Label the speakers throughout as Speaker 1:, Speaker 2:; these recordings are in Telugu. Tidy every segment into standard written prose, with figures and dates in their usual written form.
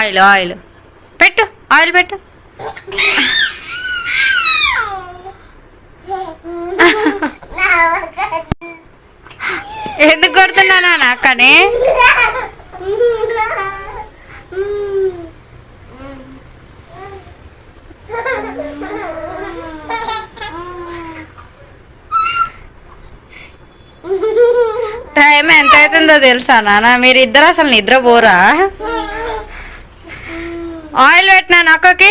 Speaker 1: ఆయిల్ ఆయిల్ పెట్టు, ఆయిల్ పెట్టు. ఎందుకు కొడుతున్నానా అక్కనే? టైం ఎంత అవుతుందో తెలుసా నాన్న? మీరు ఇద్దరు అసలు నిద్రపోరా? ఆయిల్ పెట్టినా అక్కకి.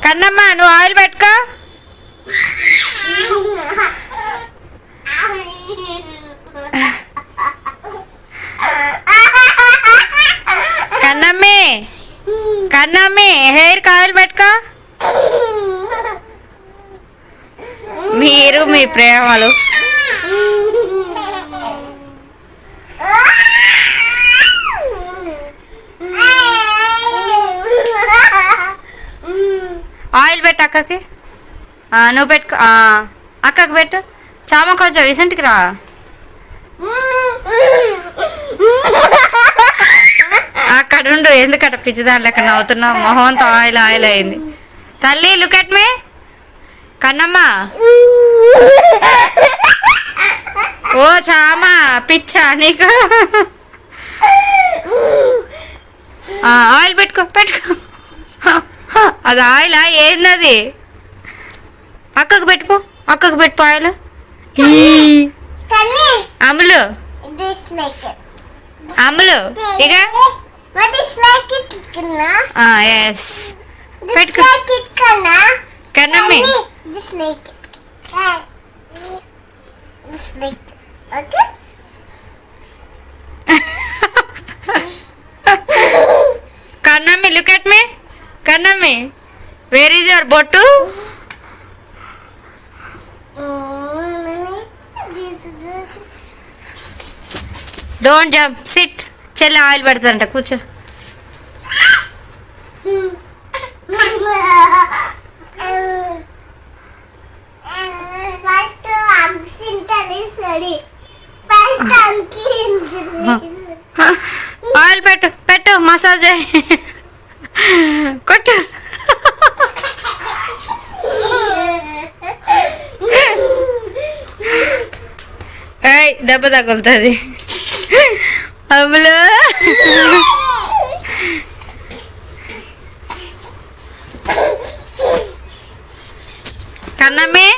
Speaker 1: కన్నమ్మ నువ్వు ఆయిల్ పెట్టుకో. కన్నమ్మి కన్నమ్మి హెయిర్కి ఆయిల్ పెట్టుకో. మీరు మీ ప్రేమలు. ఆయిల్ పెట్టు అక్కకి. నువ్వు పెట్టుకో. అక్కకి పెట్టు. చామ కొంచెం రీసెంట్కి రా. అక్కడ ఉండు. ఎందుకట పిచ్చిదాని లెక్క నవ్వుతున్నావు? మొహంతో ఆయిల్ ఆయిల్ అయింది. తల్లి లుక్ ఎట్ మీ. కన్నమ్మ ఓ చామా పిచ్చా నీకు? ఆయిల్ పెట్టుకో పెట్టుకో. అది ఆయిల్ ఏందది? అక్కకు పెట్టుకో. అక్కకు పెట్టుకో ఆయిల్. అమ్ములు అమ్ములు ఇక ఎస్ పెట్టుకో. Kannammi Kannammi look at me. Kannammi where is your బొట్టు? Don't jump, sit. చెల్లి ఆయిల్ పెడతాదంట, కూర్చో. ఆయిల్ పెట్టు పెట్టు, మసాజ్ కొట్టు. దెబ్బ తగులుతుంది. Ammulu Kannammi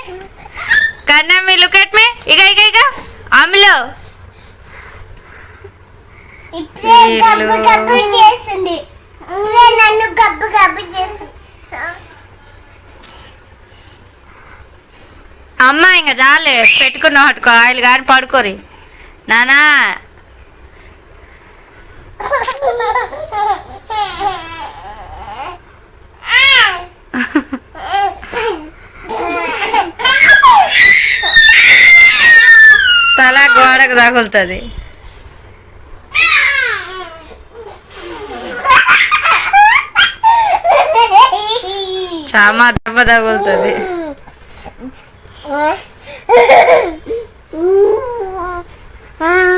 Speaker 1: Kannammi look at me. ఇక ఇక ఇక అమ్ములు అమ్మ ఇంకా చాలే పెట్టుకున్నా పట్టుకో ఆయిల్ కానీ పడుకోరి నానా. తల గోడకు తగులుతుంది. చామా దెబ్బ తగులుతుంది.
Speaker 2: Ah